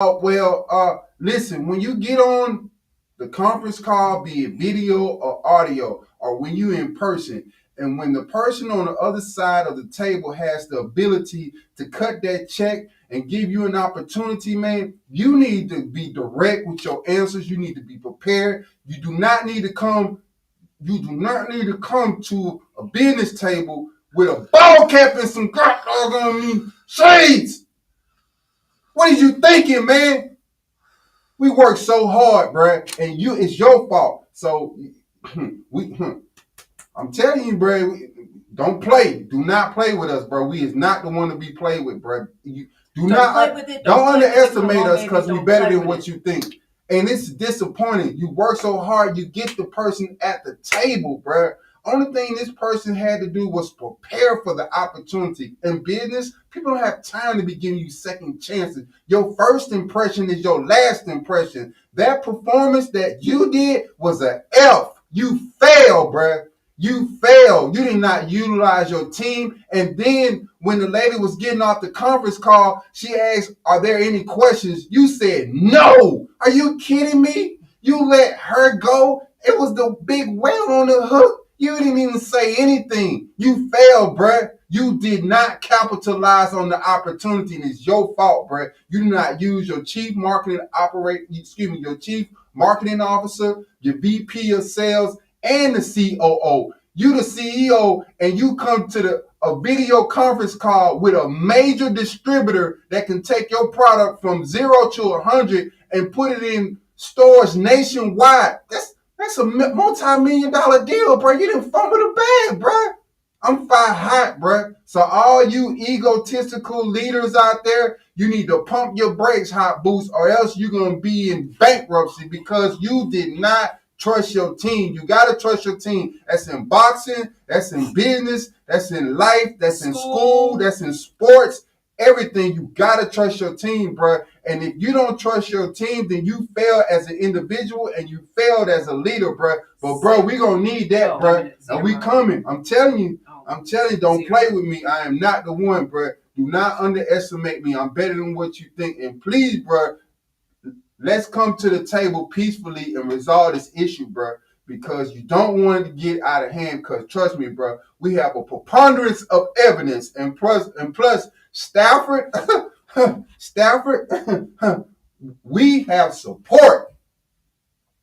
Listen, when you get on the conference call, be it video or audio, or when you in person, and when the person on the other side of the table has the ability to cut that check and give you an opportunity, man, you need to be direct with your answers. You need to be prepared. You do not need to come to a business table with a ball cap and some god on me shades. What are you thinking, man? We work so hard, bruh, and it's your fault. So we I'm telling you, bro, don't play. Do not play with us, bro. We is not the one to be played with, bro. You do Don't not play with it. don't Play with it. underestimate Come on, us baby. because we Don't better play than with what it. you think. And it's disappointing. You work so hard, you get the person at the table, bro. Only thing this person had to do was prepare for the opportunity. In business, people don't have time to be giving you second chances. Your first impression is your last impression. That performance that you did was an F. You failed, bruh. You failed. You did not utilize your team. And then when the lady was getting off the conference call, she asked, "Are there any questions?" You said, "No." Are you kidding me? You let her go. It was the big whale on the hook. You didn't even say anything. You failed, bruh. You did not capitalize on the opportunity, and it's your fault, bruh. You did not use your your chief marketing officer, your VP of sales, and the COO. You the CEO, and you come to a video conference call with a major distributor that can take your product from 0 to 100 and put it in stores nationwide. That's a multi-million-dollar deal, bro. You didn't fumble the bag, bro. I'm fire hot, bro. So all you egotistical leaders out there, you need to pump your brakes, hot boots, or else you're gonna be in bankruptcy because you did not trust your team. You gotta trust your team. That's in boxing, that's in business, that's in life, that's in school, that's in sports. Everything, you gotta trust your team, bro. And if you don't trust your team, then you fail as an individual and you failed as a leader, bro. But bro, we gonna need that, bro. And we coming. I'm telling you. Don't play with me. I am not the one, bro. Do not underestimate me. I'm better than what you think. And please, bro, let's come to the table peacefully and resolve this issue, bro. Because you don't want it to get out of hand. Because trust me, bro, we have a preponderance of evidence, and plus Stafford, Stafford, we have support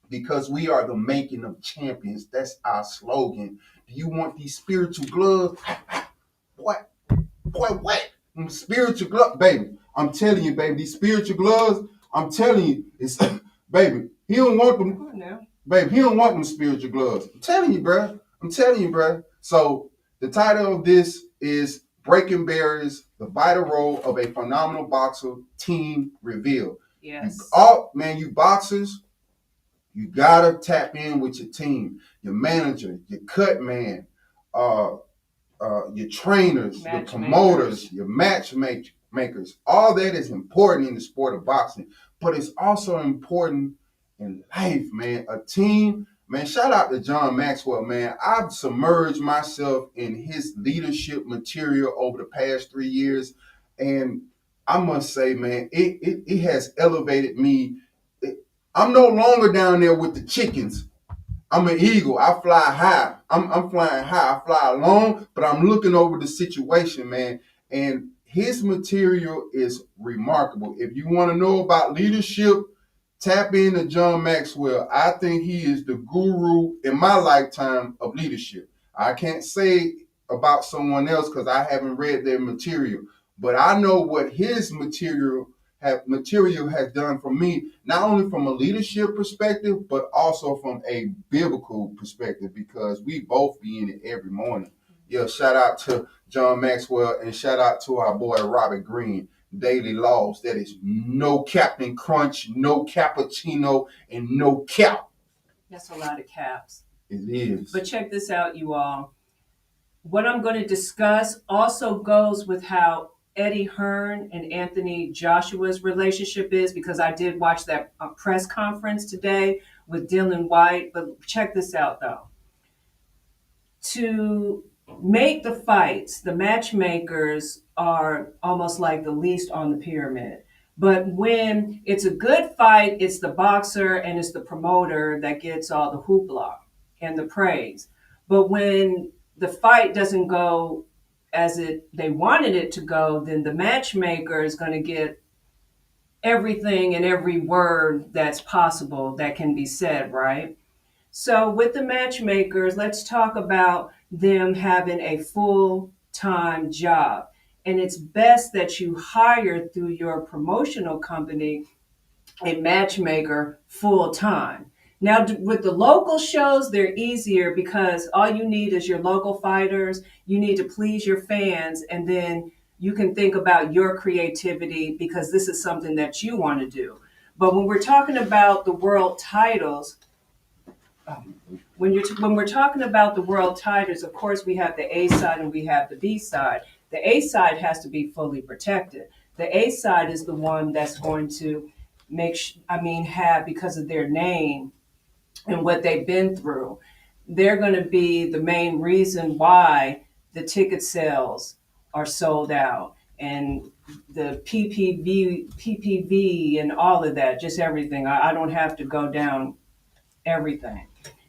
because we are the making of champions. That's our slogan. Do you want these spiritual gloves? What? Boy, what? Spiritual gloves, baby. I'm telling you, baby, these spiritual gloves, I'm telling you, it's baby, he don't want them. Baby, he don't want them spiritual gloves. I'm telling you, bro. I'm telling you, bro. So the title of this is Breaking Barriers, the vital role of a phenomenal boxer team revealed. Yes. You boxers, you gotta tap in with your team, your manager, your cut man, your trainers, your promoters, your matchmakers. All that is important in the sport of boxing, but it's also important in life, man. A team, man. Shout out to John Maxwell, man. I've submerged myself in his leadership material over the past 3 years, and I must say, man, it has elevated me. I'm no longer down there with the chickens. I'm an eagle. I fly high. I'm flying high. I fly alone, but I'm looking over the situation, man. And his material is remarkable. If you want to know about leadership, tap into John Maxwell. I think he is the guru in my lifetime of leadership. I can't say about someone else because I haven't read their material, but I know what his material has done for me, not only from a leadership perspective, but also from a biblical perspective, because we both be in it every morning. Yeah, shout out to John Maxwell and shout out to our boy Robert Greene. Daily laws. That is no Captain Crunch, no cappuccino, and no cap. That's a lot of caps. It is. But check this out, you all. What I'm going to discuss also goes with how Eddie Hearn and Anthony Joshua's relationship is, because I did watch that press conference today with Dylan White. But check this out, though. To make the fights, the matchmakers are almost like the least on the pyramid. But when it's a good fight, it's the boxer and it's the promoter that gets all the hoopla and the praise. But when the fight doesn't go as they wanted it to go, then the matchmaker is going to get everything and every word that's possible that can be said, right? So with the matchmakers, let's talk about them having a full-time job. And it's best that you hire through your promotional company a matchmaker full time. Now, with the local shows, they're easier because all you need is your local fighters. You need to please your fans, and then you can think about your creativity because this is something that you want to do. But when we're talking about the world titles, when we're talking about the world titles, of course we have the A side and we have the B side. The A side has to be fully protected. The A side is the one that's going to have, because of their name and what they've been through, they're going to be the main reason why the ticket sales are sold out and the PPV and all of that, just everything. I don't have to go down everything.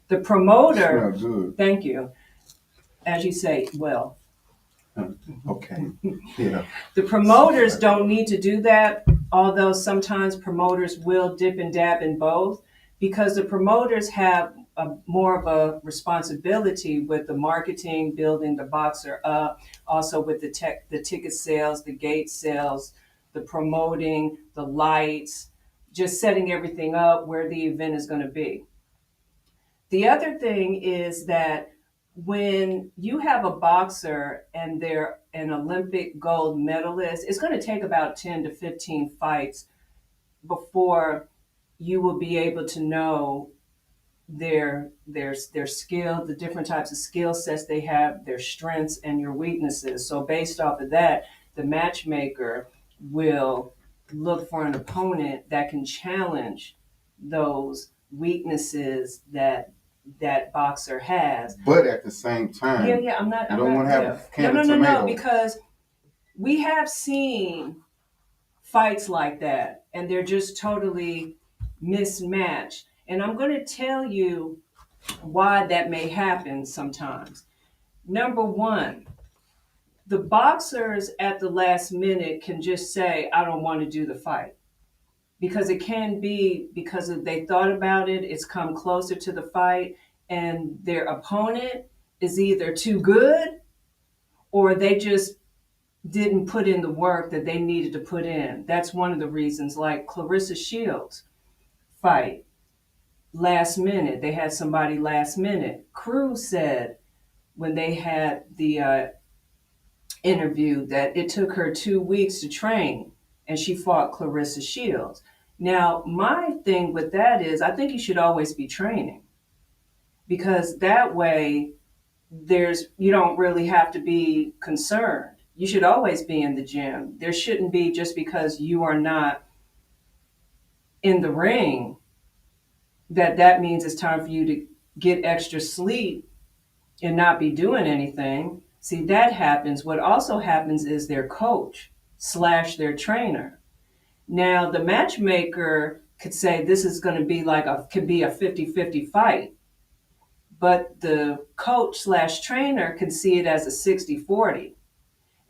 The promoter, Smell good. thank you, as you say, well, Okay. Yeah. the promoters don't need to do that, although sometimes promoters will dip and dab in both, because the promoters have more of a responsibility with the marketing, building the boxer up, also with the ticket sales, the gate sales, the promoting, the lights, just setting everything up where the event is going to be. The other thing is that when you have a boxer and they're an Olympic gold medalist, it's going to take about 10 to 15 fights before you will be able to know their skill, the different types of skill sets they have, their strengths and your weaknesses. So based off of that, the matchmaker will look for an opponent that can challenge those weaknesses that boxer has. But at the same time, Yeah. I'm not. you I'm don't not. want to have Yeah. a can of No. tomato. Because we have seen fights like that, and they're just totally mismatched. And I'm going to tell you why that may happen sometimes. Number one, the boxers at the last minute can just say, I don't want to do the fight. Because it can be because they thought about it, it's come closer to the fight, and their opponent is either too good or they just didn't put in the work that they needed to put in. That's one of the reasons, like Clarissa Shields' fight last minute. They had somebody last minute. Cruz said when they had the interview that it took her 2 weeks to train and she fought Clarissa Shields. Now, my thing with that is I think you should always be training because that way you don't really have to be concerned. You should always be in the gym. There shouldn't be just because you are not in the ring that means it's time for you to get extra sleep and not be doing anything. See, that happens. What also happens is their coach slash their trainer. Now, the matchmaker could say this is going to be could be a 50-50 fight, but the coach slash trainer can see it as a 60-40.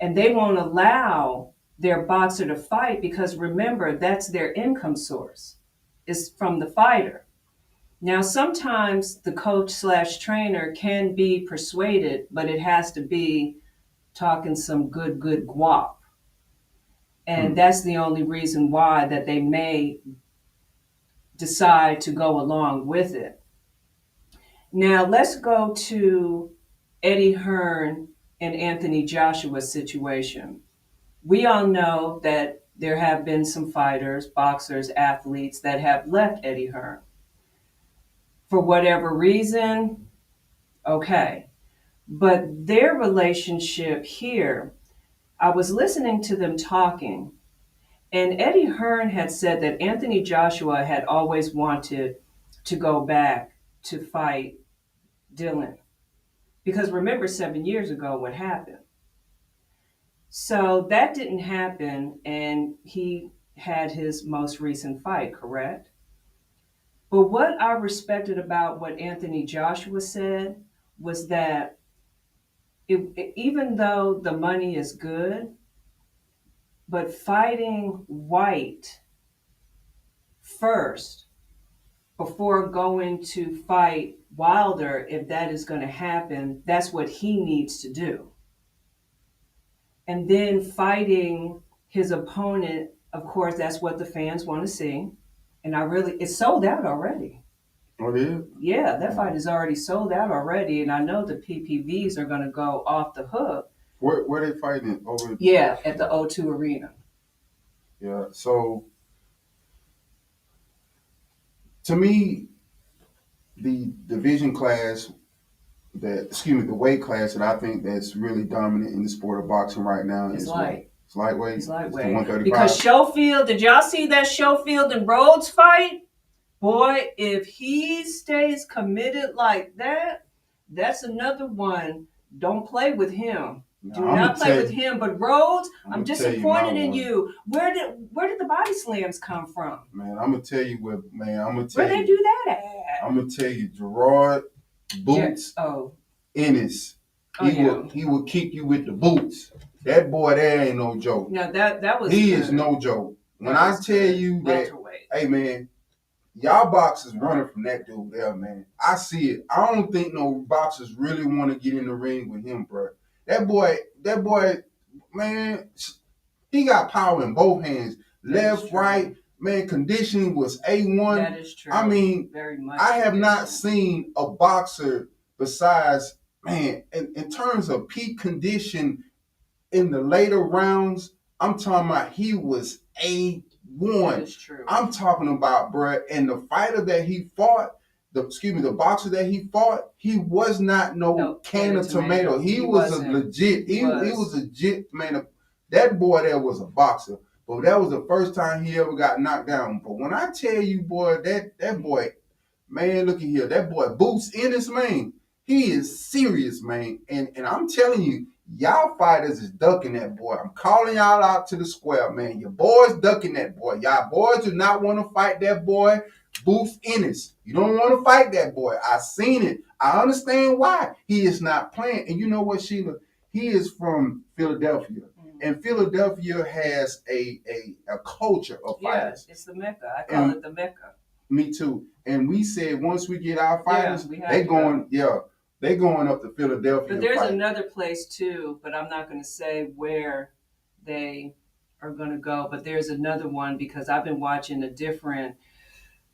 And they won't allow their boxer to fight because remember, that's their income source, is from the fighter. Now, sometimes the coach slash trainer can be persuaded, but it has to be talking some good guap. And that's the only reason why that they may decide to go along with it. Now, let's go to Eddie Hearn and Anthony Joshua's situation. We all know that there have been some fighters, boxers, athletes that have left Eddie Hearn. For whatever reason, okay. But their relationship here, I was listening to them talking, and Eddie Hearn had said that Anthony Joshua had always wanted to go back to fight Dylan. Because remember 7 years ago what happened. So that didn't happen, and he had his most recent fight, correct? But what I respected about what Anthony Joshua said was that even though the money is good, but fighting White first before going to fight Wilder, if that is going to happen, that's what he needs to do. And then fighting his opponent, of course, that's what the fans want to see. And it's sold out already. Oh, it is? Yeah, that fight is already sold out already. And I know the PPVs are going to go off the hook. Where they fighting over? Yeah, at the O2 Arena. Yeah. So to me, the division class the weight class that I think that's really dominant in the sport of boxing right now It's is light. It's lightweight. It's lightweight. It's the 135. Because Schofield, did y'all see that Schofield and Rhodes fight? Boy, if he stays committed like that, that's another one. Don't play with him. Do not play with him. But Rhodes, I'm disappointed in you. Where did the body slams come from? Man, I'm gonna tell you where Where they do that at? I'm gonna tell you, Gerard Boots Ennis. He will kick you with the boots. That boy there ain't no joke. No, that was he is no joke. When I tell you that, hey man, y'all boxers running from that dude there, man. I see it. I don't think no boxers really want to get in the ring with him, bro. That boy, man, he got power in both hands. Left, right, man, conditioning was A1. That is true. I mean, very much. I have not seen a boxer besides, man, in terms of peak condition in the later rounds, I'm talking about he was A1. That is true. I'm talking about, bruh, and the fighter that he fought, the boxer that he fought, he was not no can of tomato. He was a legit, he was a legit, man. That boy there was a boxer. But that was the first time he ever got knocked down. But when I tell you, boy, that boy, man, look at here. That boy Boots Ennis, man. He is serious, man. And I'm telling you, y'all fighters is ducking that boy. I'm calling y'all out to the square, man. Your boys ducking that boy. Y'all boys do not want to fight that boy, Boots Ennis. You don't want to fight that boy. I seen it. I understand why. He is not playing. And you know what, Sheila? He is from Philadelphia. And Philadelphia has a culture of fighters. Yeah, it's the Mecca. I call it the Mecca. Me too. And we said once we get our fighters, they going up to Philadelphia. But there's another place too, but I'm not going to say where they are going to go. But there's another one because I've been watching a different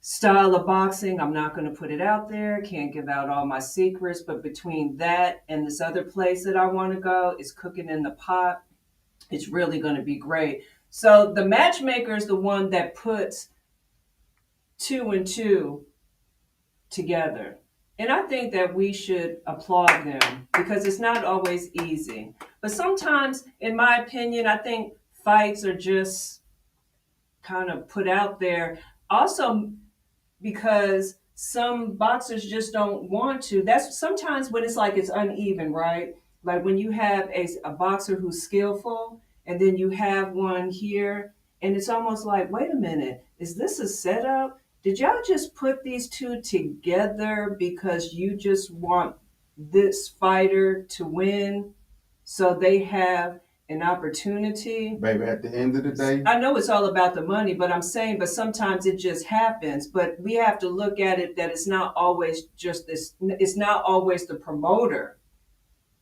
style of boxing. I'm not going to put it out there. Can't give out all my secrets. But between that and this other place that I want to go, is cooking in the pot. It's really going to be great. So the matchmaker is the one that puts 2 and 2 together. And I think that we should applaud them because it's not always easy. But sometimes, in my opinion, I think fights are just kind of put out there. Also, because some boxers just don't want to. That's sometimes when it's like it's uneven, right? Like when you have a boxer who's skillful and then you have one here and it's almost like, wait a minute, is this a setup? Did y'all just put these two together because you just want this fighter to win so they have an opportunity? Baby, at the end of the day, I know it's all about the money, but I'm saying, but sometimes it just happens. But we have to look at it that it's not always just this. It's not always the promoter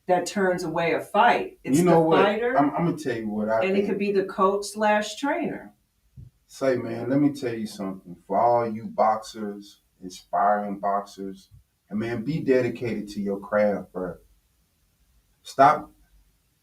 that turns away a fight. It's the fighter. I'm gonna tell you what I think. It could be the coach/trainer. Say, man, let me tell you something. For all you boxers, inspiring boxers, and man, be dedicated to your craft, bro. Stop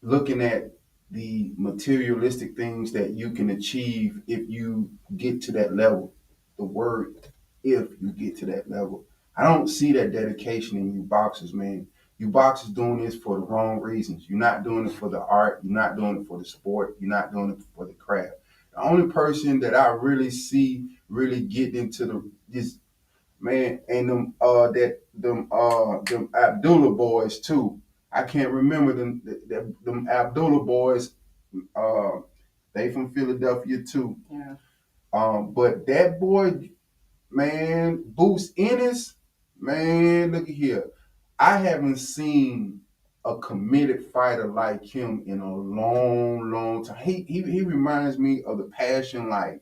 looking at the materialistic things that you can achieve if you get to that level. The word if you get to that level. I don't see that dedication in you boxers, man. You boxers doing this for the wrong reasons. You're not doing it for the art. You're not doing it for the sport. You're not doing it for the craft. The only person that I really see really get into this man and them Abdullah boys too. I can't remember them Abdullah boys. They from Philadelphia too. Yeah. But that boy, man, Boots Ennis, man, look at here. I haven't seen a committed fighter like him in a long, long time. He reminds me of the passion like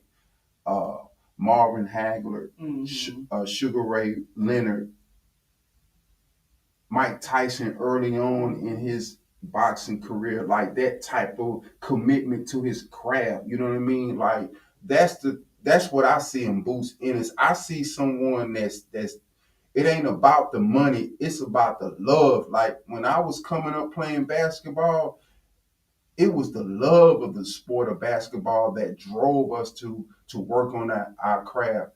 uh, Marvin Hagler, Sugar Ray Leonard, Mike Tyson early on in his boxing career, like that type of commitment to his craft. You know what I mean? Like that's what I see in Boots Ennis. I see someone that's it ain't about the money, it's about the love. Like when I was coming up playing basketball, it was the love of the sport of basketball that drove us to work on our craft.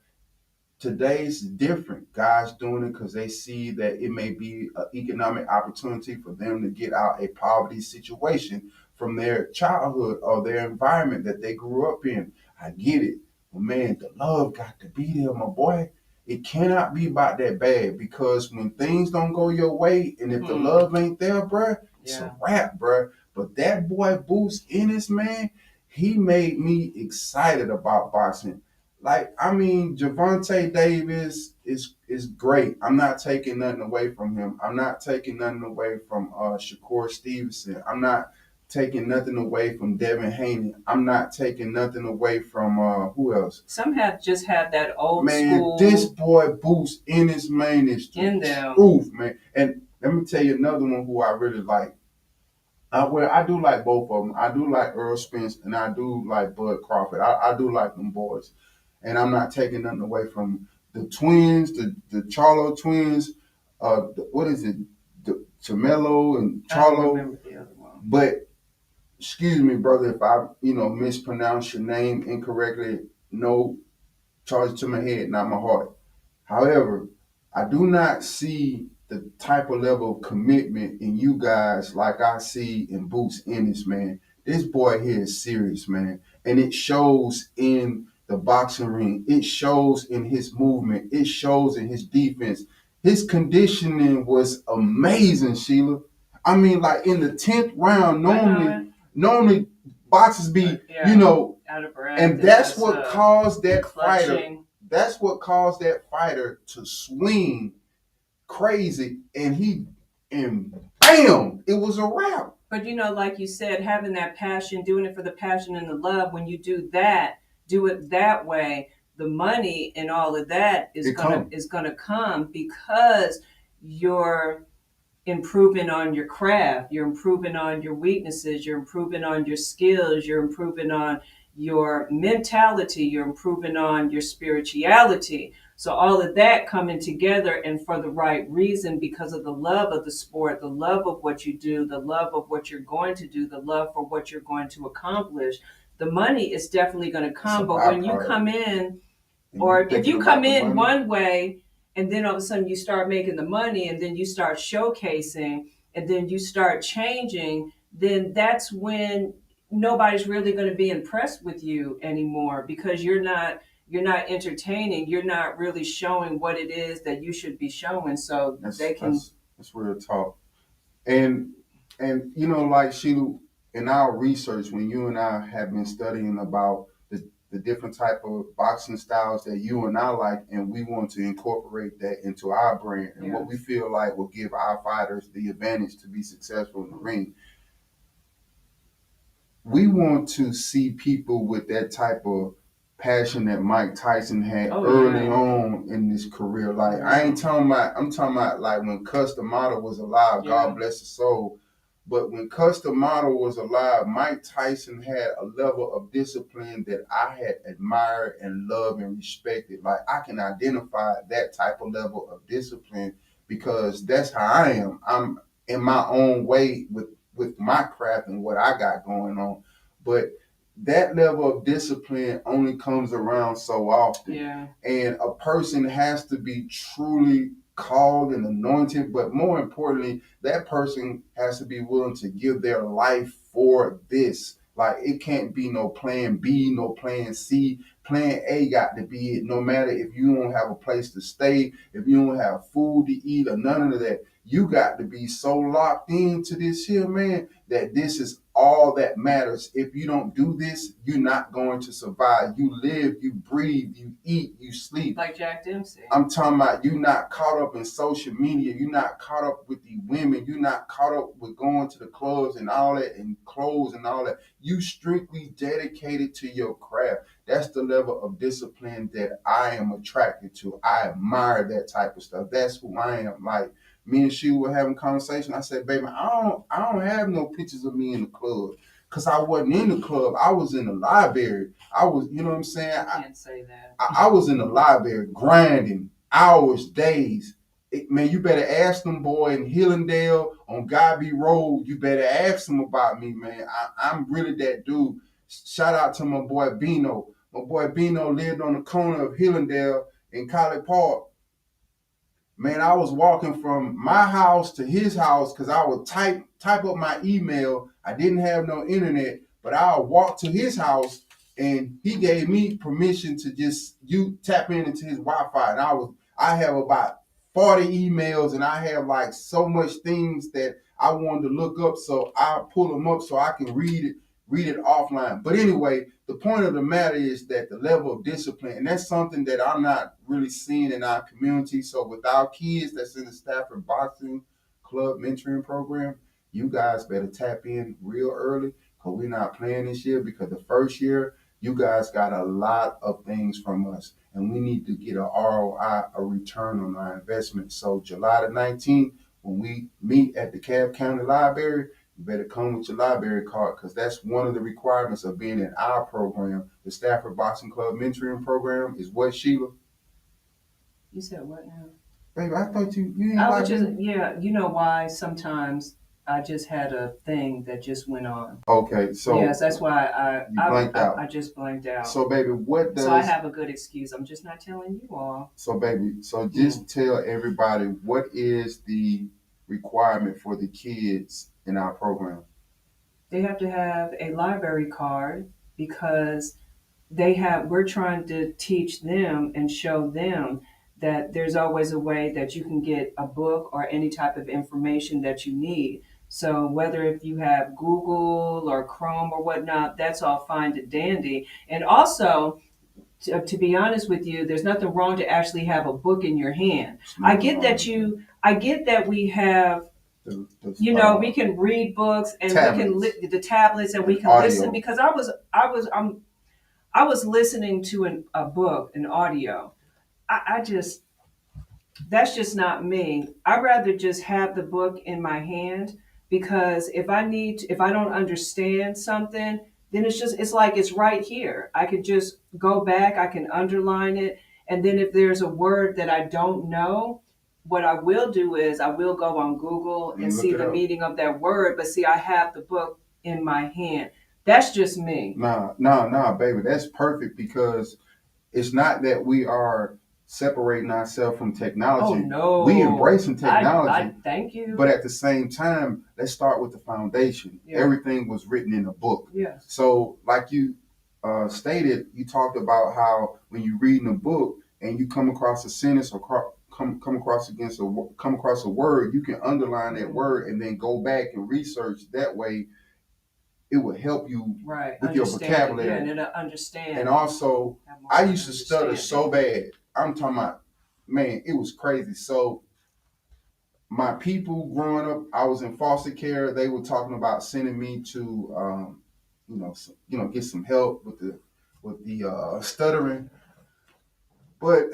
Today's different. Guys doing it because they see that it may be an economic opportunity for them to get out a poverty situation from their childhood or their environment that they grew up in. I get it. But man, the love got to be there, my boy. It cannot be about that bad because when things don't go your way and if the love ain't there, bruh, it's a wrap, bruh. But that boy Boost Ennis, man, he made me excited about boxing. Like, I mean, Javante Davis is great. I'm not taking nothing away from him. I'm not taking nothing away from Shakur Stevenson. I'm not taking nothing away from Devin Haney. I'm not taking nothing away from who else? Some have just had that old Man, school. this boy Boost in his main is the truth, man. And let me tell you another one who I really like. I do like both of them. I do like Earl Spence and I do like Bud Crawford. I do like them boys. And I'm not taking nothing away from the twins, the Charlo twins. What is it? The Chamelo and I don't Charlo. remember the other one. But excuse me, brother, if I mispronounce your name incorrectly. No charge to my head, not my heart. However, I do not see the type of level of commitment in you guys like I see in Boots Ennis, man. This boy here is serious, man. And it shows in the boxing ring. It shows in his movement. It shows in his defense. His conditioning was amazing, Sheila. I mean, like in the 10th round, normally boxers be, out of breath. and that's what caused that fighter. That's what caused that fighter to swing crazy, and bam, it was a wrap. But like you said, having that passion, doing it for the passion and the love, when you do that, do it that way, the money and all of that is gonna come because you're improving on your craft, you're improving on your weaknesses, you're improving on your skills, you're improving on your mentality, you're improving on your spirituality. So all of that coming together and for the right reason because of the love of the sport, the love of what you do, the love of what you're going to do, the love for what you're going to accomplish. The money is definitely going to come, but when you come in, or if you come in one way and then all of a sudden you start making the money and then you start showcasing and then you start changing, then that's when nobody's really going to be impressed with you anymore because you're not entertaining, you're not really showing what it is that you should be showing, so that's real talk. And like Sheila, in our research, when you and I have been studying about the different type of boxing styles that you and I like, and we want to incorporate that into our brand and what we feel like will give our fighters the advantage to be successful in the ring. We want to see people with that type of passion that Mike Tyson had early on in his career. Like I ain't talking about, I'm talking about like when Custom Model was alive, God bless his soul. But when Custom Model was alive, Mike Tyson had a level of discipline that I had admired and loved and respected. Like I can identify that type of level of discipline because that's how I am. I'm in my own way with my craft and what I got going on. But that level of discipline only comes around so often. And a person has to be truly called and anointed, but more importantly, that person has to be willing to give their life for this. Like it can't be no plan B, no plan C. Plan A got to be it. No matter if you don't have a place to stay, if you don't have food to eat or none of that, you got to be so locked into this here, man, that this is all that matters. If you don't do this, you're not going to survive. You live, you breathe, you eat, you sleep. Like Jack Dempsey. I'm talking about you're not caught up in social media. You're not caught up with the women. You're not caught up with going to the clubs and all that and clothes and all that. You strictly dedicated to your craft. That's the level of discipline that I am attracted to. I admire that type of stuff. That's who I am. Like me and she were having a conversation. I said, baby, I don't have no pictures of me in the club. Cause I wasn't in the club. I was in the library. I was, you know what I'm saying? I can't say that. I was in the library grinding hours, days. Man, you better ask them boy in Hillendale on Godby Road. You better ask them about me, man. I'm really that dude. Shout out to my boy Bino. My boy Bino lived on the corner of Hillendale in College Park. Man, I was walking from my house to his house because I would type up my email. I didn't have no internet, but I would walk to his house and he gave me permission to just you tap into his Wi-Fi. And I have about 40 emails and I have like so much things that I wanted to look up. So I pull them up so I can read it offline. But anyway, the point of the matter is that the level of discipline, and that's something that I'm not really seeing in our community. So with our kids that's in the Stafford Boxing Club mentoring program, you guys better tap in real early because we're not playing this year because the first year, you guys got a lot of things from us. And we need to get a ROI, a return on our investment. So July the 19th, when we meet at the Cab County Library, you better come with your library card because that's one of the requirements of being in our program. The Stafford Boxing Club mentoring program is what, Sheila? You said what now? Baby, I thought you didn't I like was just, it. yeah, you know why sometimes I just had a thing that just went on. Okay, so yes, that's why you blanked out. I just blanked out. So, baby, what does... So I have a good excuse. I'm just not telling you all. So, baby, so just tell everybody what is the requirement for the kids in our program. They have to have a library card because we're trying to teach them and show them that there's always a way that you can get a book or any type of information that you need. So whether if you have Google or Chrome or whatnot, that's all fine and dandy. And also, to be honest with you, there's nothing wrong to actually have a book in your hand. I get that we have, we can read books and tablets. We can the tablets and we can audio. Listen because I was listening to a book, an audio. That's just not me. I'd rather just have the book in my hand because if I don't understand something, then it's like it's right here. I could just go back, I can underline it, and then if there's a word that I don't know, what I will do is I will go on Google and see the meaning of that word, but see, I have the book in my hand. That's just me. Nah, baby. That's perfect because it's not that we are separating ourselves from technology. Oh, no. We embracing technology. Thank you. But at the same time, let's start with the foundation. Yeah. Everything was written in a book. Yes. So like you stated, you talked about how when you're reading a book and you come across a sentence or come across a word, you can underline that word and then go back and research that way. It will help you with your vocabulary. Yeah, and it'll understand. And also, I used to stutter so bad. I'm talking about, man, it was crazy. So my people growing up, I was in foster care. They were talking about sending me to, get some help with the stuttering. But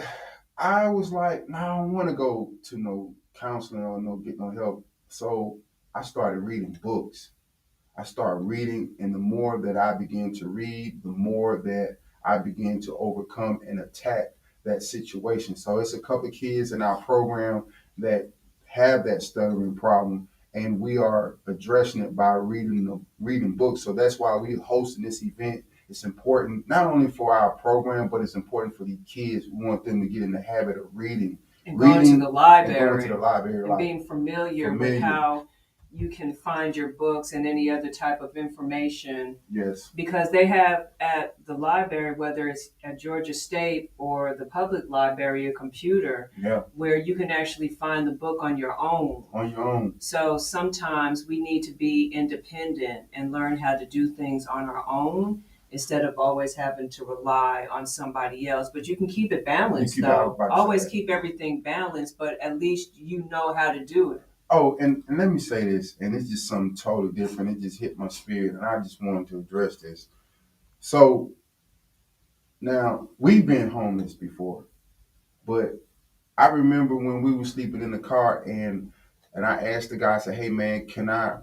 I was like, no, I don't want to go to no counseling or get no help. So I started reading books. I started reading, and the more that I began to read, the more that I began to overcome and attack that situation. So it's a couple of kids in our program that have that stuttering problem, and we are addressing it by reading books. So that's why we're hosting this event. It's important not only for our program, but it's important for the kids. We want them to get in the habit of reading. And going to the library. And going to the library. And being familiar with how you can find your books and any other type of information, Yes. because they have at the library, whether it's at Georgia State or the public library, a computer Yeah. where you can actually find the book on your own. On your own. So sometimes we need to be independent and learn how to do things on our own instead of always having to rely on somebody else. But you can keep it balanced, keep though. Always that. keep everything balanced, but at least you know how to do it. Oh, and let me say this, and it's just something totally different. It just hit my spirit, and I just wanted to address this. So now we've been homeless before, but I remember when we were sleeping in the car, and I asked the guy, I said, "Hey man, can I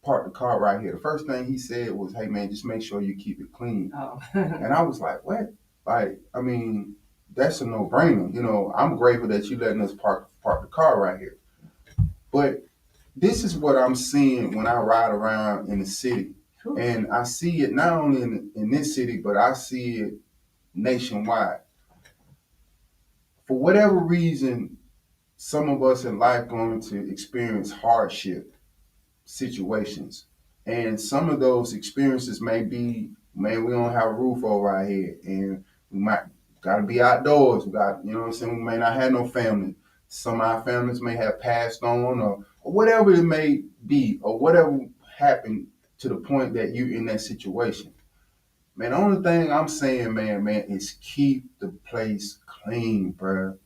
park the car right here?" The first thing he said was, "Hey man, just make sure you keep it clean." Oh. And I was like, "What?" Like, I mean, that's a no-brainer. You know, I'm grateful that you letting us park the car right here. But this is what I'm seeing when I ride around in the city. And I see it not only in this city, but I see it nationwide. For whatever reason, some of us in life going to experience hardship situations. And some of those experiences may be, man, we don't have a roof over our head, and we might got to be outdoors. We got, you know what I'm saying? We may not have no family. Some of our families may have passed on, or whatever it may be, or whatever happened to the point that you're in that situation. Man, the only thing I'm saying, man, is keep the place clean, bro.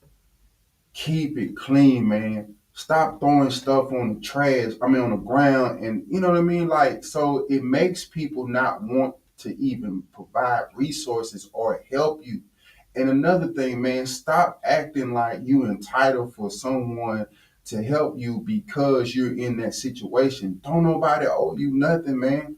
Keep it clean, man. Stop throwing stuff on the trash, on the ground, and you know what I mean? Like, so it makes people not want to even provide resources or help you. And another thing, man, stop acting like you entitled for someone to help you because you're in that situation. Don't nobody owe you nothing, man.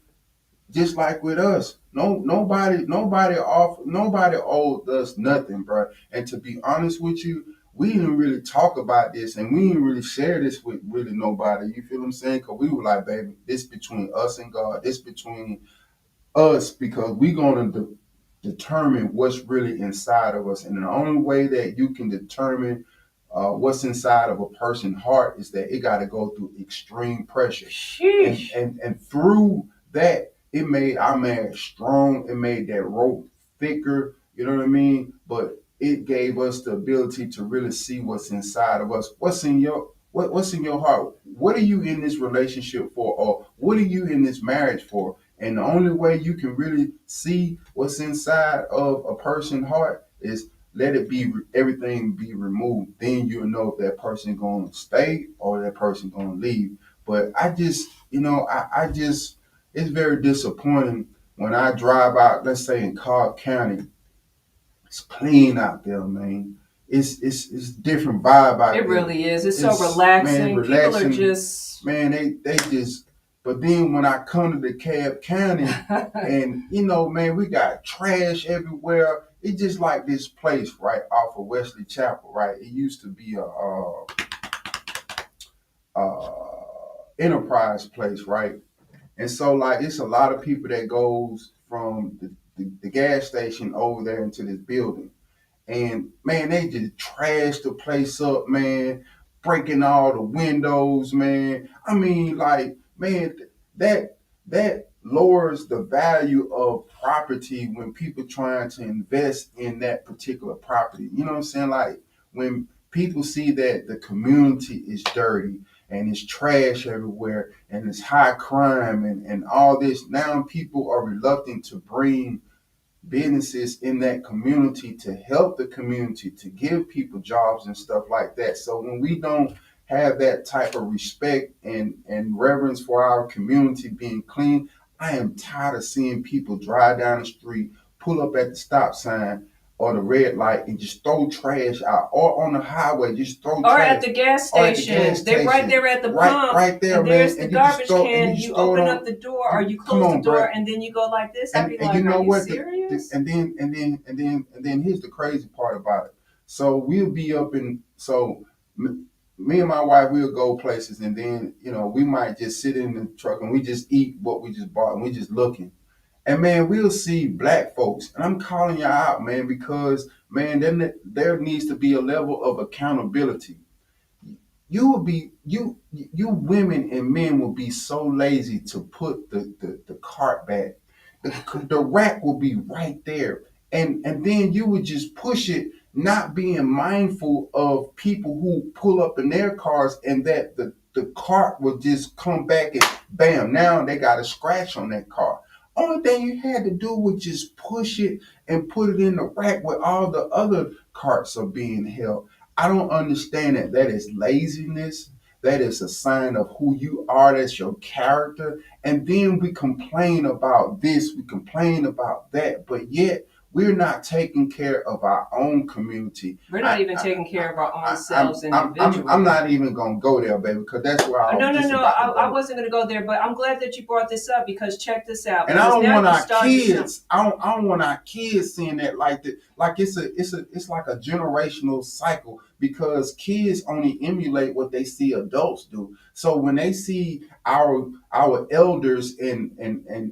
Just like with us, nobody owed us nothing, bro. And to be honest with you, we didn't really talk about this, and we didn't really share this with really nobody. You feel what I'm saying? Because we were like, baby, this between us and God. This between us, because we're gonna determine what's really inside of us, and the only way that you can determine what's inside of a person's heart is that it got to go through extreme pressure. And through that, it made our man strong. It made that rope thicker. You know what I mean? But it gave us the ability to really see what's inside of us. What's in your heart? What are you in this relationship for, or what are you in this marriage for? And the only way you can really see what's inside of a person's heart is let it be, everything be removed. Then you'll know if that person going to stay or that person going to leave. But I just, I just, it's very disappointing when I drive out, let's say in Cobb County. It's clean out there, man. It's different vibe out there. It really is. It's so relaxing. Man, People are just, man, they just. But then when I come to the Cobb County, and man, we got trash everywhere. It's just like this place right off of Wesley Chapel, right? It used to be a enterprise place, right? And so like it's a lot of people that goes from the gas station over there into this building. And man, they just trashed the place up, man, breaking all the windows, man. I mean, like, man, that lowers the value of property when people trying to invest in that particular property. You know what I'm saying? Like when people see that the community is dirty and it's trash everywhere and it's high crime and all this, now people are reluctant to bring businesses in that community to help the community, to give people jobs and stuff like that. So when we don't have that type of respect and reverence for our community being clean, I am tired of seeing people drive down the street, pull up at the stop sign or the red light and just throw trash out, or on the highway, just throw or trash. at the gas station. They're right there at the pump. Right there, and man. There's the and garbage throw, can. You open up the door, or you close the door, and then you go like this. I'd be like, you know are you what? serious? And then here's the crazy part about it. So we'll be up in me and my wife we'll go places, and then we might just sit in the truck and we just eat what we just bought, and we just looking. And man, we'll see black folks, and I'm calling you out, man, because man, then there needs to be a level of accountability. you would be you women and men would be so lazy to put the cart back. The rack will be right there. And then you would just push it, not being mindful of people who pull up in their cars, and that the cart will just come back and bam, now they got a scratch on that car. Only thing you had to do was just push it and put it in the rack where all the other carts are being held. I don't understand that. That is laziness. That is a sign of who you are. That's your character. And then we complain about this, we complain about that, but yet we're not taking care of our own community. We're not even taking care of our own selves I'm individually. not even gonna go there, baby, because that's where I No, was no, just no. about to I go. wasn't going to go there, but I'm glad that you brought this up because check this out. And I Because don't now want you our started to sound. kids. I don't want our kids seeing that like that. Like it's like a generational cycle, because kids only emulate what they see adults do. So when they see our elders and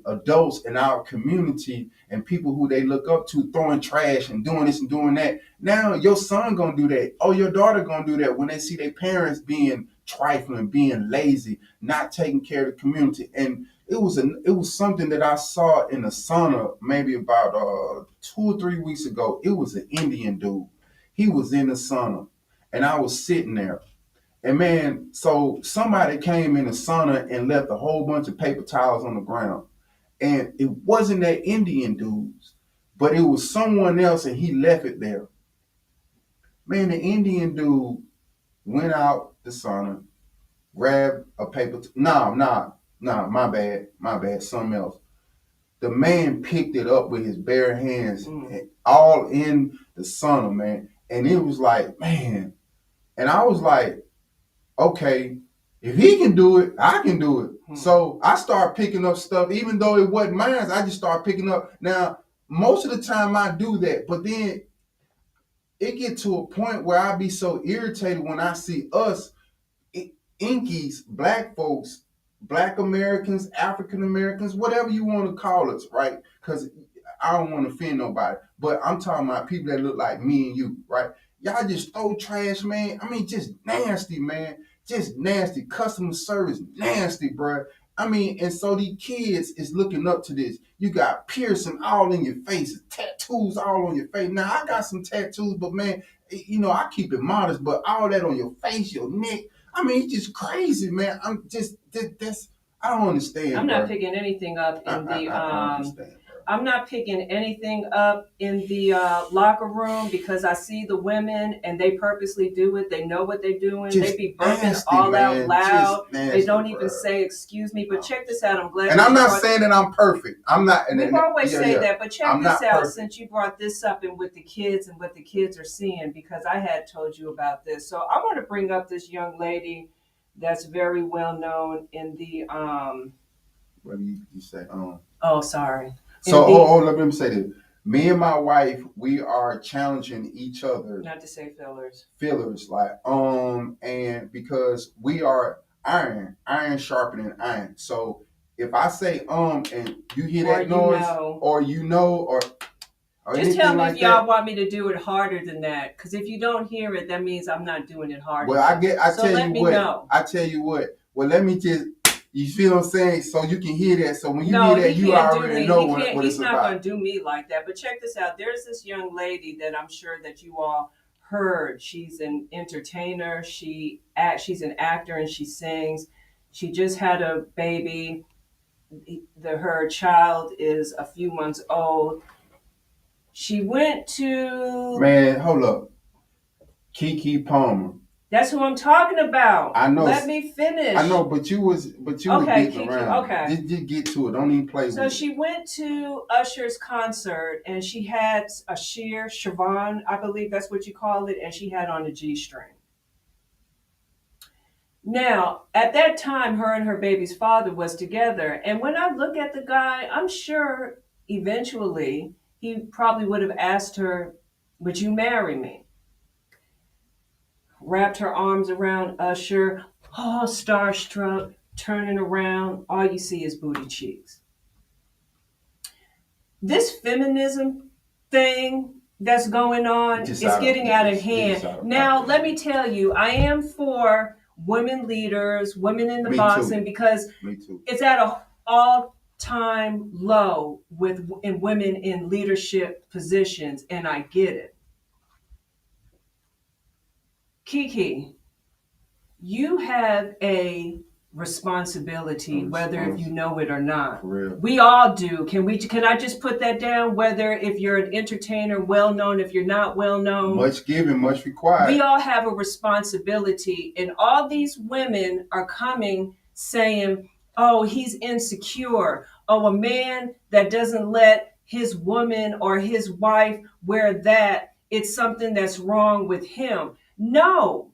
adults in our community and people who they look up to throwing trash and doing this and doing that, now your son gonna do that. Oh, your daughter gonna do that when they see their parents being trifling, being lazy, not taking care of the community. And it was something that I saw in the sauna maybe about 2 or 3 weeks ago. It was an Indian dude. He was in the sauna, and I was sitting there. And man, so somebody came in the sauna and left a whole bunch of paper towels on the ground, and it wasn't that Indian dude's, but it was someone else, and he left it there. Man, the Indian dude went out the sauna, grabbed a paper. No, my bad, something else. The man picked it up with his bare hands, all in the sauna, man. And it was like, man. And I was like, okay, if he can do it, I can do it. So I started picking up stuff, even though it wasn't mine. I just started picking up. Now, most of the time I do that, but then it get to a point where I be so irritated when I see us Inkies, black folks, black Americans, African Americans, whatever you want to call us, right? Because I don't want to offend nobody, but I'm talking about people that look like me and you, right? Y'all just throw trash, man. I mean, just nasty, man. Just nasty. Customer service, nasty, bro. I mean, and so these kids is looking up to this. You got piercing all in your face, tattoos all on your face. Now, I got some tattoos, but man, I keep it modest, but all that on your face, your neck, I mean, it's just crazy, man. I'm just that's I don't understand. I'm not bro. picking anything up in the I don't understand, bro. I'm not picking anything up in the locker room because I see the women and they purposely do it. They know what they're doing. Just they be burping nasty, all man. out loud. Just nasty, they don't even bro. say excuse me. But No. check this out. I'm glad. And that I'm you not brought- saying that I'm perfect. I'm not. We've always say that, but check I'm this not out perfect. since you brought this up and with the kids and what the kids are seeing, because I had told you about this. So I want to bring up this young lady that's very well known in the What do you say? oh, sorry. So, In the, let me say this. Me and my wife, we are challenging each other. not to say fillers. Fillers, like, and because we are iron sharpening iron. So if I say and you hear that noise, or just anything tell me like if y'all that, want me to do it harder than that. Because if you don't hear it, that means I'm not doing it harder. well, I so tell let you me what. know. I tell you what. Well, let me just. You feel what I'm saying? So you can hear that. So when you No, hear that, he you can't do already me. know He what can't, it's he's not about. going to do me like that. But check this out. There's this young lady that I'm sure that you all heard. She's an entertainer. She's an actor and she sings. She just had a baby. Her child is a few months old. She went to Man, hold up. Kiki Palmer. That's who I'm talking about. I know. Let me finish. I know, but you was Okay, getting Kiki, around. okay. Just get to it. Don't even play with it. So she went to Usher's concert and she had a Siobhan, I believe that's what you call it, and she had on a G-string. Now, at that time, her and her baby's father was together. And when I look at the guy, I'm sure eventually he probably would have asked her, would you marry me? Wrapped her arms around Usher, all starstruck, turning around. All you see is booty cheeks. This feminism thing that's going on is getting out of hand. Now, let me tell you, I am for women leaders, women in the Me boxing, too. because Me too. it's at a all-time low with in women in leadership positions, and I get it. Kiki, you have a responsibility, whether if you know it or not. For real. We all do. Can I just put that down? Whether if you're an entertainer, well known, if you're not well known. Much given, much required. We all have a responsibility, and all these women are coming saying, oh, he's insecure. Oh, a man that doesn't let his woman or his wife wear that, it's something that's wrong with him. No,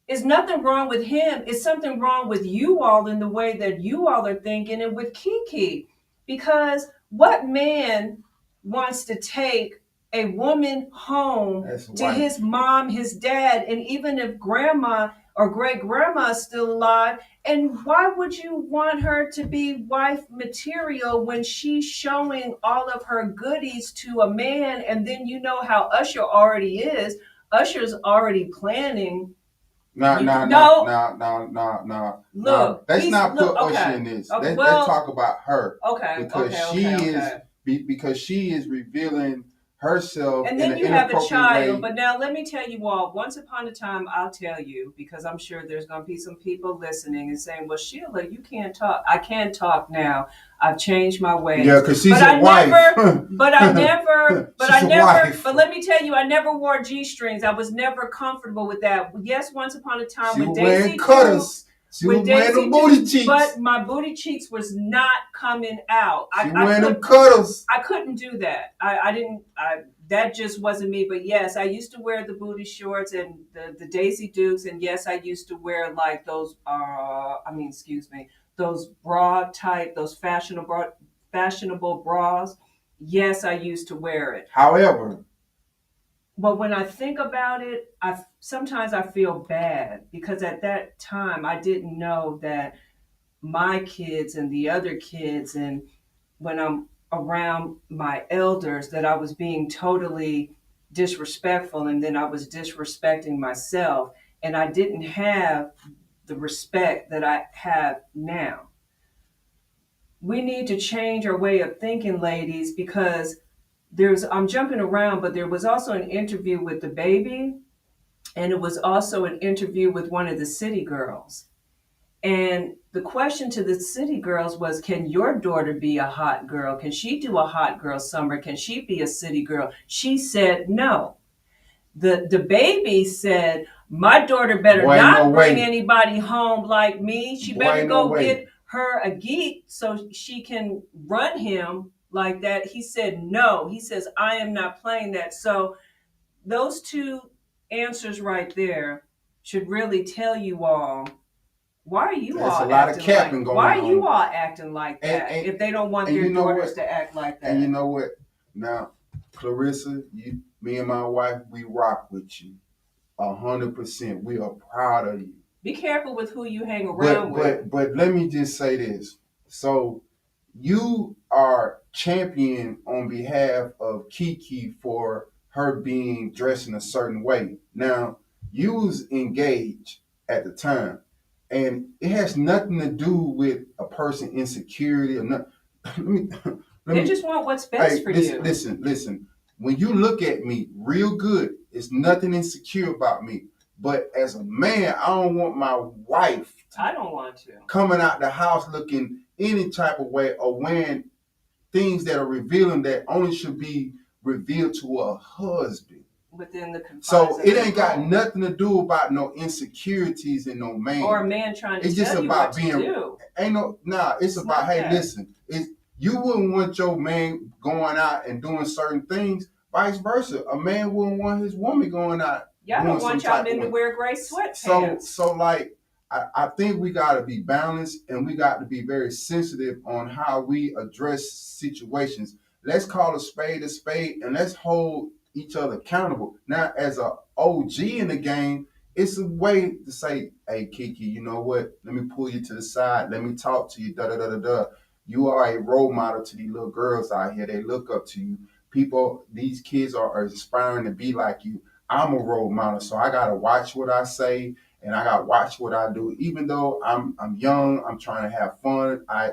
it's nothing wrong with him. It's something wrong with you all in the way that you all are thinking and with Kiki. Because what man wants to take a woman home to his mom, his dad, and even if grandma or great grandma is still alive? And why would you want her to be wife material when she's showing all of her goodies to a man? And then you know how Usher already is. Usher's already planning. No. Look, let's not put okay. Usher in this. Okay, let's talk about her. Okay. Because she is revealing herself and in then an you have a inappropriate child. way. But now let me tell you all, once upon a time, I'll tell you, because I'm sure there's going to be some people listening and saying, well, Sheila, you can't talk. I can talk now. I've changed my ways. Yeah, because she's but a wife. But let me tell you, I never wore G-strings. I was never comfortable with that. Yes, once upon a time She with was Daisy wearing cutters. She was wearing them booty cheeks. But my booty cheeks was not coming out. She wearing them cutters. I couldn't do that. I didn't. That just wasn't me. But yes, I used to wear the booty shorts and the Daisy Dukes, and yes, I used to wear like those. Those bra type, those fashionable bras. Yes, I used to wear it. However, but when I think about it, sometimes I feel bad because at that time I didn't know that my kids and the other kids, and when I'm around my elders, that I was being totally disrespectful, and then I was disrespecting myself, and I didn't have the respect that I have now. We need to change our way of thinking, ladies, because I'm jumping around, but there was also an interview with the baby, and it was also an interview with one of the city girls. And the question to the city girls was, can your daughter be a hot girl? Can she do a hot girl summer? Can she be a city girl? She said no. The baby said, my daughter better not bring anybody home like me. She better go get her a geek so she can run him like that. He said no. He says, I am not playing that. So those two answers right there should really tell you all, why are you all acting like, why are you all acting like that if they don't want their daughters to act like that? And you know what? Now, Clarissa, me and my wife, we rock with you 100%. We are proud of you. Be careful with who you hang around with. But let me just say this. So you are champion on behalf of Kiki for her being dressed in a certain way. Now, you was engaged at the time, and it has nothing to do with a person insecurity or not. They just want what's best for you. Listen. When you look at me real good, it's nothing insecure about me. But as a man, I don't want my wife. I don't want to coming out the house looking any type of way or wearing things that are revealing that only should be revealed to a husband. Within the confines so it ain't got nothing to do about no insecurities in no man or a man trying to it's tell just you about what being to do. It's about hey that. Listen, you wouldn't want your man going out and doing certain things, vice versa. A man wouldn't want his woman going out. Y'all don't want y'all men to wear gray sweatpants. So like I think we got to be balanced, and we got to be very sensitive on how we address situations. Let's call a spade, and let's hold each other accountable. Now, as a OG in the game, it's a way to say, hey, Kiki, you know what? Let me pull you to the side. Let me talk to you, da-da-da-da-da. You are a role model to these little girls out here. They look up to you. These kids are aspiring to be like you. I'm a role model, so I got to watch what I say, and I got to watch what I do. Even though I'm young, I'm trying to have fun. I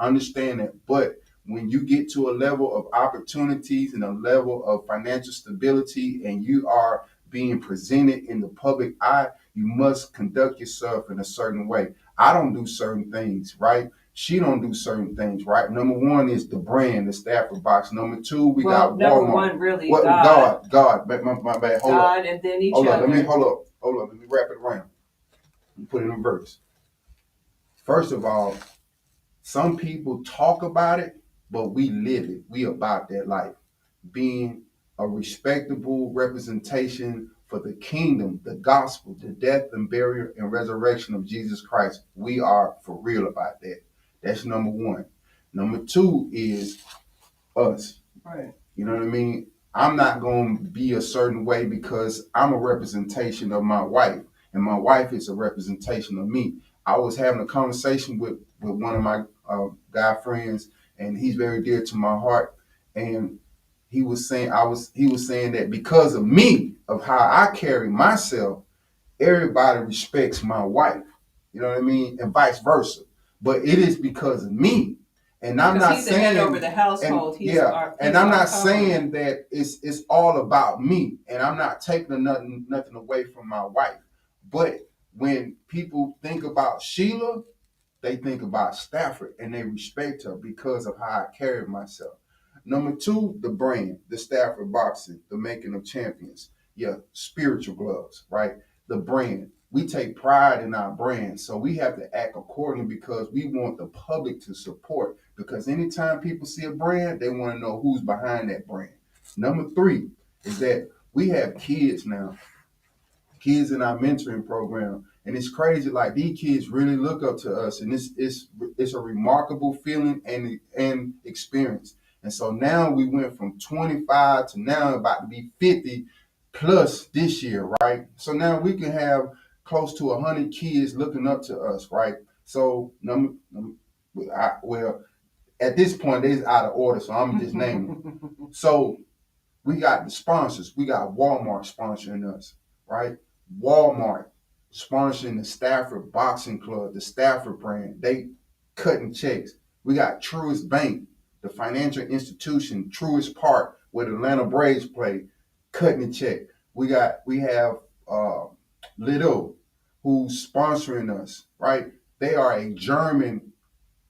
understand that, but when you get to a level of opportunities and a level of financial stability, and you are being presented in the public eye, you must conduct yourself in a certain way. I don't do certain things, right? She don't do certain things, right? Number one is the brand, the Stafford box. Number two, we got Walmart. Number one, really, What God. God, my bad. Hold up. God, and then each Hold up. other. Hold up. Let me wrap it around. Let me put it in verse. First of all, some people talk about it, but we live it. We about that life. Being a respectable representation for the kingdom, the gospel, the death and burial and resurrection of Jesus Christ. We are for real about that. That's number one. Number two is us. Right. You know what I mean? I'm not going to be a certain way because I'm a representation of my wife, and my wife is a representation of me. I was having a conversation with one of my guy friends, and he's very dear to my heart. And he was saying that because of me, of how I carry myself, everybody respects my wife. You know what I mean? And vice versa. But it is because of me. And I'm not he's the head over the household. And I'm not saying that it's all about me. And I'm not taking nothing away from my wife. But when people think about Sheila, they think about Stafford and they respect her because of how I carry myself. Number two, the brand, the Stafford boxing, the making of champions. Yeah, spiritual gloves, right? The brand. We take pride in our brand, so we have to act accordingly because we want the public to support. Because anytime people see a brand, they want to know who's behind that brand. Number three is that we have kids now, kids in our mentoring program, and it's crazy. Like these kids really look up to us, and it's a remarkable feeling and experience. And so now we went from 25 to now about to be 50 plus this year, right? So now we can have close to 100 kids looking up to us, right? So well, at this point, it's out of order, so I'm just naming them. So we got the sponsors. We got Walmart sponsoring us, right? Walmart sponsoring the Stafford Boxing Club, the Stafford brand. They cutting checks. We got Truist Bank, the financial institution, Truist Park, where the Atlanta Braves play, cutting the check. We have Lido, who's sponsoring us, right? They are a German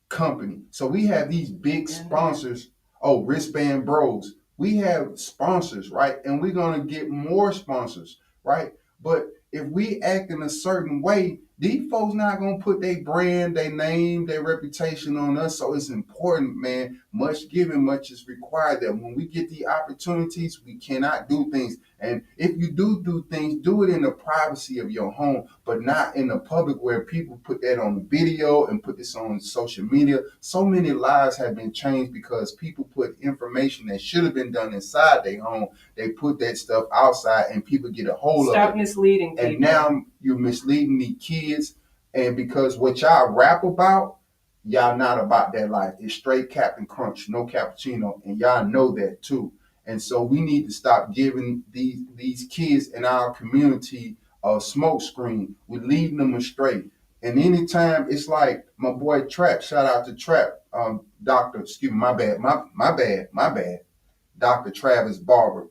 company. So we have these big sponsors. Oh, Wristband Bros. We have sponsors, right? And we're going to get more sponsors, right? But if we act in a certain way, these folks not going to put their brand, their name, their reputation on us. So it's important, man. Much given, much is required. That when we get the opportunities, we cannot do things. And if you do things, do it in the privacy of your home, but not in the public where people put that on the video and put this on social media. So many lives have been changed because people put information that should have been done inside their home. They put that stuff outside and people get a hold of it. Stop misleading people. And now you're misleading the kids. And because what y'all rap about, y'all not about that life. It's straight Captain Crunch, no cappuccino. And y'all know that too. And so we need to stop giving these kids in our community a smoke screen. We're leading them astray. And anytime it's like my boy Trap, shout out to Trap, Doctor, excuse me, my bad, Dr. Travis Barber.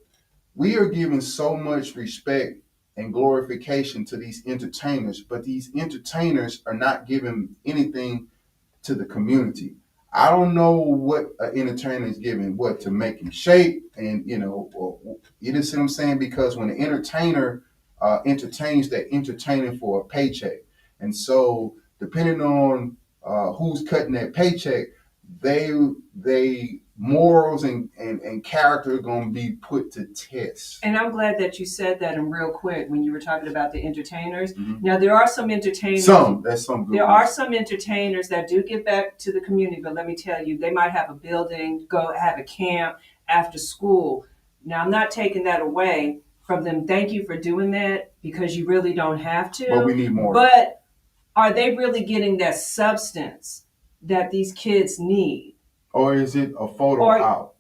We are giving so much respect and glorification to these entertainers, but these entertainers are not giving anything to the community. I don't know what an entertainer is giving, what to make him shape, and you know see what I'm saying? Because when an entertainer entertains, they're entertaining for a paycheck, and so depending on who's cutting that paycheck, they morals and character are going to be put to test. And I'm glad that you said that. And real quick, when you were talking about the entertainers, now there are some entertainers. There are some entertainers that do give back to the community, but let me tell you, they might have a building, go have a camp after school. Now I'm not taking that away from them. Thank you for doing that because you really don't have to. But we need more. But are they really getting that substance that these kids need? Or is it a photo out?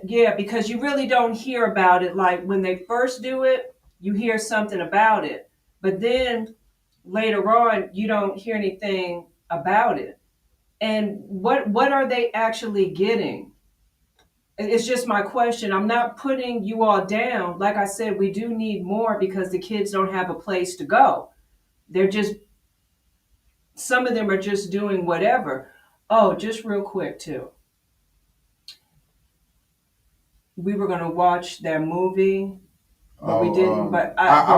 Yeah, because you really don't hear about it. Like when they first do it, you hear something about it. But then later on, you don't hear anything about it. And what are they actually getting? It's just my question. I'm not putting you all down. Like I said, we do need more because the kids don't have a place to go. They're just, some of them are just doing whatever. Oh, just real quick too. We were gonna watch that movie, but we Oh, didn't. But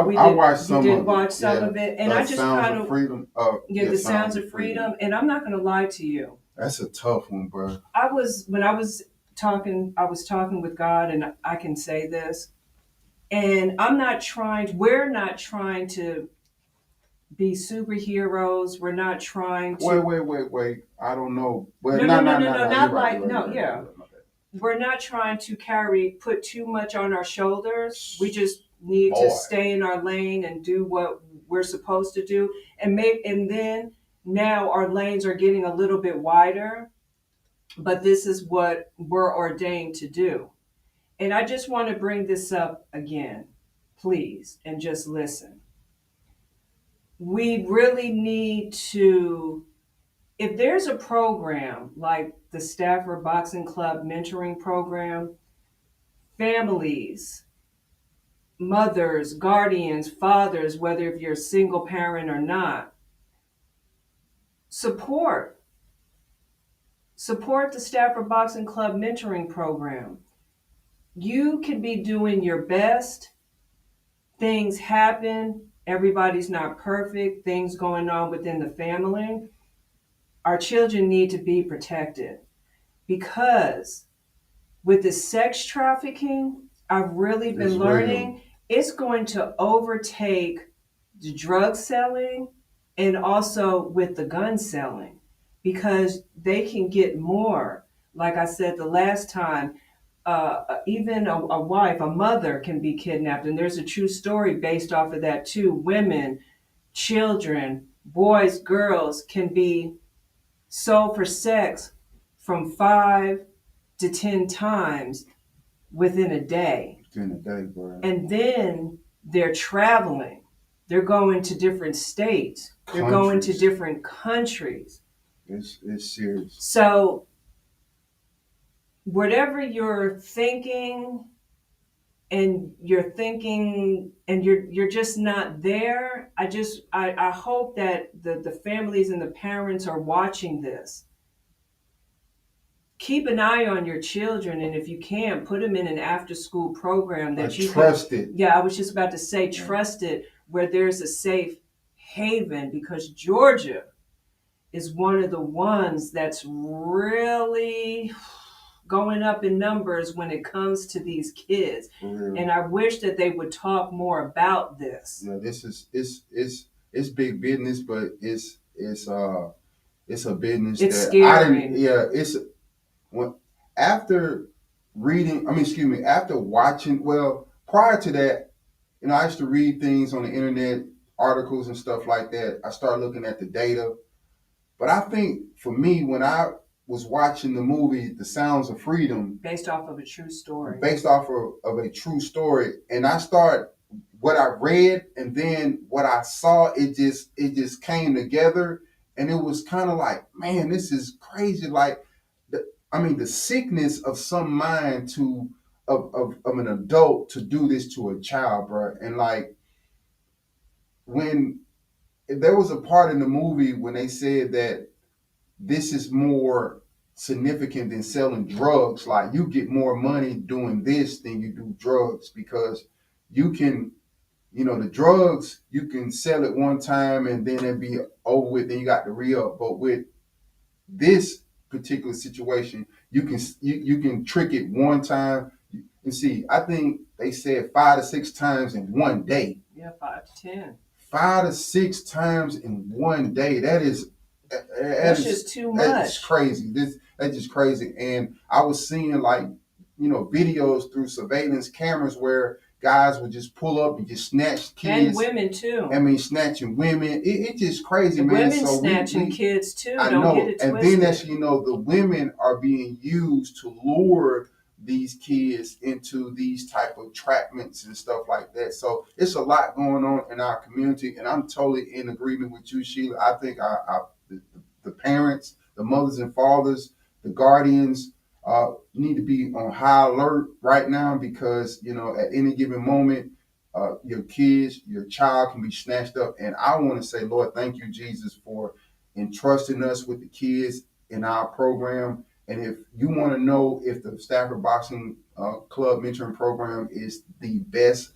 we I did. watched You some did of it. watch some Yeah, of it, and I just Sounds kind of of, Freedom. yeah, Yeah, the Sounds Sounds of of Freedom. Freedom. And I'm not gonna lie to you. That's a tough one, bro. I was when I was talking. I was talking with God, and I can say this. And I'm not trying. We're not trying to be superheroes. We're not trying to. Wait. I don't know. Well, No, no, no, no, no. no. You're Not right. like no. Yeah, My bad. we're not trying to put too much on our shoulders. We just need to Boy, stay in our lane and do what we're supposed to do. And then now our lanes are getting a little bit wider, but this is what we're ordained to do. And I just want to bring this up again, please, and just listen. We really need to, if there's a program like the Stafford Boxing Club mentoring program, families, mothers, guardians, fathers, whether if you're a single parent or not, support. Support the Stafford Boxing Club mentoring program. You can be doing your best. Things happen. Everybody's not perfect. Things going on within the family. Our children need to be protected because with the sex trafficking, I've really it's been real. learning it's going to overtake the drug selling and also with the gun selling because they can get more. Like I said the last time, even a wife, a mother can be kidnapped. And there's a true story based off of that too. Women, children, boys, girls can be sold for sex from 5 to 10 times within a day. Within a day, bro. And then they're traveling. They're going to different states. They're going to different countries. It's serious. So whatever you're thinking and you're just not there, I hope that the families and the parents are watching this. Keep an eye on your children, and if you can, put them in an after school program that you trust can. it. Yeah, I was just about to say trust it, where there's a safe haven, because Georgia is one of the ones that's really going up in numbers when it comes to these kids. And I wish that they would talk more about this. Yeah, this is it's big business, but it's a business It's that scary. I didn't. Yeah, it's when after reading. I mean, excuse me. After watching, well, prior to that, I used to read things on the internet, articles and stuff like that. I started looking at the data. But I think for me, when I was watching the movie The Sounds of Freedom, based off of a true story. based off of a true story, and I start what I read and then what I saw, it just came together, and it was kind of like, man, this is crazy. Like, the sickness of some mind to of an adult to do this to a child, bro. And like when there was a part in the movie when they said that this is more significant than selling drugs. Like, you get more money doing this than you do drugs, because you can, the drugs, you can sell it one time and then it be over with, and you got to re-up. But with this particular situation, you can trick it one time. And see, I think they said 5 to 6 times in one day. Yeah, 5 to 10. 5 to 6 times in one day. That's just too much. That's crazy. That's just crazy. And I was seeing, like, videos through surveillance cameras where guys would just pull up and just snatch kids. And women too. I mean, snatching women. It's just crazy, the man. Women snatching kids too. I Don't know. get it and twisted. then the women are being used to lure these kids into these type of trapments and stuff like that. So it's a lot going on in our community, and I'm totally in agreement with you, Sheila. I think the parents, the mothers and fathers, the guardians need to be on high alert right now because at any given moment, your kids, your child can be snatched up. And I want to say, Lord, thank you, Jesus, for entrusting us with the kids in our program. And if you want to know if the Stafford Boxing Club mentoring program is the best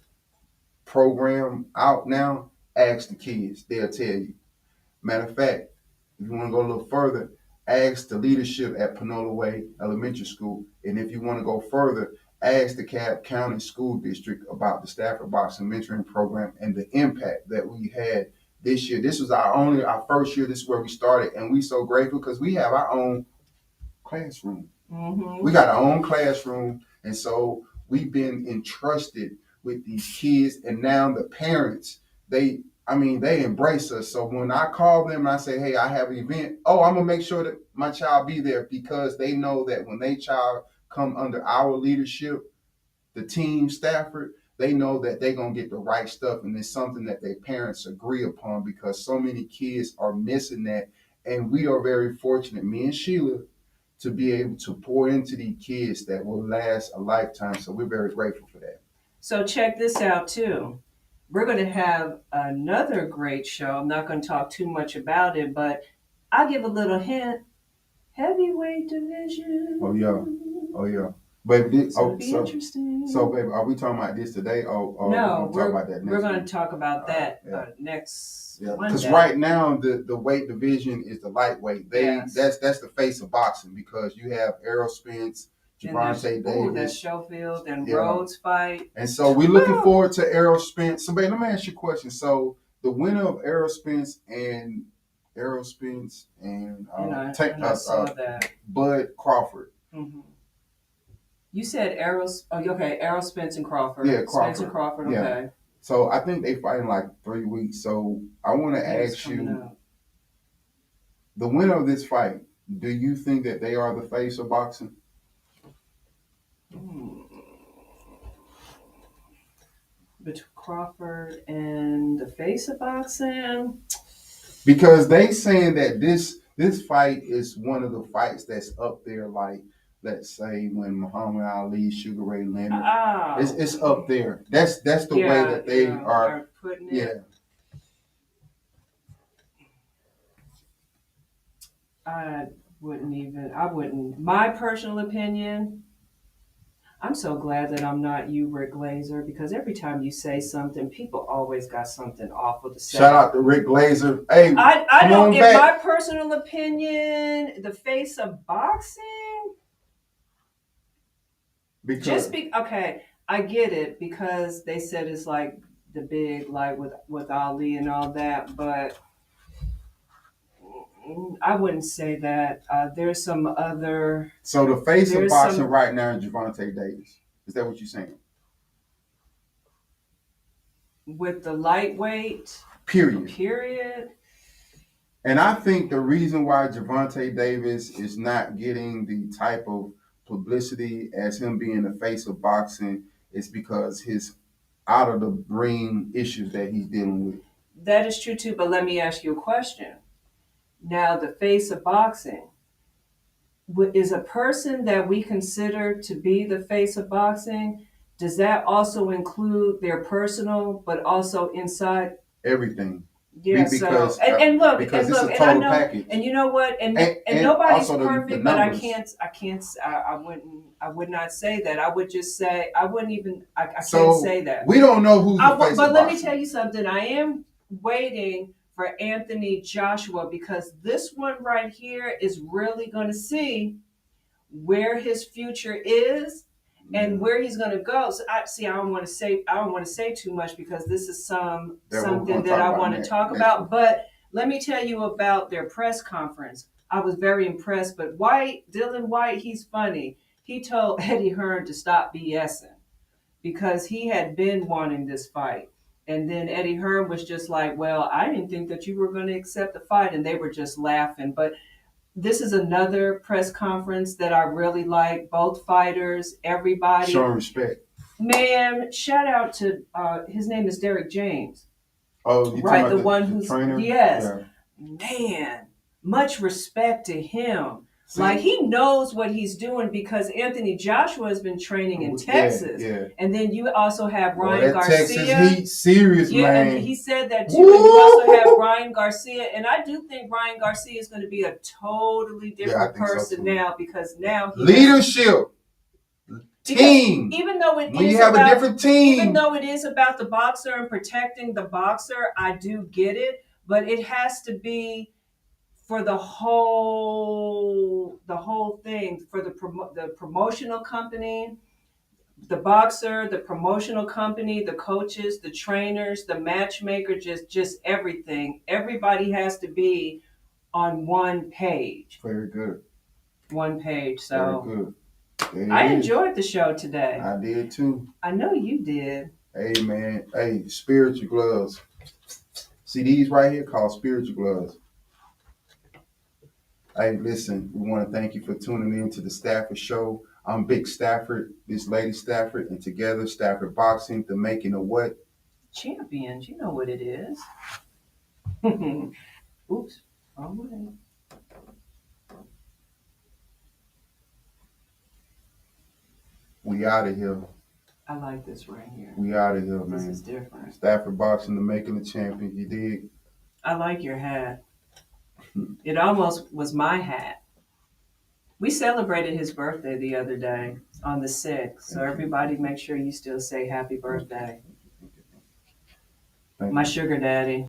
program out now, ask the kids. They'll tell you. Matter of fact, if you want to go a little further, ask the leadership at Panola Way Elementary School. And if you want to go further, ask the Cobb County School District about the Stafford Boxing Mentoring Program and the impact that we had this year. This was our first year. This is where we started, and we so grateful because we have our own classroom. Mm-hmm. We got our own classroom, and so we've been entrusted with these kids, and now the parents, they embrace us. So when I call them and I say, hey, I have an event, I'm gonna make sure that my child be there because they know that when their child come under our leadership, the team Stafford, they know that they're gonna get the right stuff, and it's something that their parents agree upon because so many kids are missing that, and we are very fortunate, me and Sheila, to be able to pour into these kids that will last a lifetime. So we're very grateful for that. So check this out too. We're going to have another great show. I'm not going to talk too much about it, but I'll give a little hint. Heavyweight division. Oh yeah. But interesting. So baby, are we talking about this today? Or no, we're talk about that next we're going week? to talk about that next. Yeah, because right now the weight division is the lightweight. That's the face of boxing because you have Errol Spence, Javante Davis, that Schofield and Rhodes fight. And so we're looking forward to Errol Spence. So baby, let me ask you a question. So the winner of Errol Spence and I saw that. Bud Crawford. Mm-hmm. You said Errol Spence and Crawford. Yeah, Crawford. Spence and Crawford. Okay. Yeah. So I think they fight in like 3 weeks. So I want to ask you, the winner of this fight, do you think that they are the face of boxing? Between Crawford and the face of boxing? Because they saying that this fight is one of the fights that's up there, like let's say when Muhammad Ali, Sugar Ray Leonard. It's up there. That's the way that they are putting it. Yeah. I wouldn't. My personal opinion, I'm so glad that I'm not you, Rick Glazer, because every time you say something, people always got something awful to say. Shout out to Rick Glazer. Hey, I don't. In my personal opinion, the face of boxing. Okay, I get it because they said it's like the big like with Ali and all that, but I wouldn't say that. There's some other. So the face of boxing right now is Javante Davis. Is that what you're saying? With the lightweight. Period. And I think the reason why Javante Davis is not getting the type of publicity as him being the face of boxing is because his out of the ring issues that he's dealing with. That is true too, but let me ask you a question. Now, the face of boxing is a person that we consider to be the face of boxing. Does that also include their personal, but also inside everything? Yeah. Because, and look, because and it's look, a total and I know, package. and you know what, and nobody's perfect, but I would not say that. I would just say I can't say that. We don't know who's the face of boxing. But let me tell you something. I am waiting for Anthony Joshua because this one right here is really going to see where his future is and where he's going to go. So I don't want to say too much because this is something that I want to talk about. But let me tell you about their press conference. I was very impressed. But Dylan White, he's funny. He told Eddie Hearn to stop BSing because he had been wanting this fight. And then Eddie Hearn was just like, well, I didn't think that you were going to accept the fight. And they were just laughing. But this is another press conference that I really like. Both fighters, everybody. Showing respect. Man, shout out to his name is Derek James. Oh, you right, talking the about one the who's trainer? yes, Yeah. man. Much respect to him. See? Like he knows what he's doing because Anthony Joshua has been training in Texas, Yeah. and then you also have Boy, Ryan that Garcia. Texas Heat serious, Yeah, man. and he said that too. And you also have Ryan Garcia, and I do think Ryan Garcia is going to be a totally different person now because now he leadership. Team. Even though it when is you have about, a different team, even though it is about the boxer and protecting the boxer, I do get it, but it has to be for the whole thing, for the promotional company, the boxer, the promotional company, the coaches, the trainers, the matchmaker, just everything. Everybody has to be on one page. Very good. One page. So very good. I enjoyed the show today. I did too. I know you did. Hey man, hey, spiritual gloves. See these right here called spiritual gloves. Hey, listen, we want to thank you for tuning in to the Stafford Show. I'm Big Stafford, this Lady Stafford, and together Stafford Boxing, the making of what? Champions. You know what it is. Oops. Wrong way. We out of here. I like this right here. We out of here, man. This is different. Stafford Boxing, the making of champions. You dig? I like your hat. It almost was my hat. We celebrated his birthday the other day on the 6th. So everybody make sure you still say happy birthday. My sugar daddy.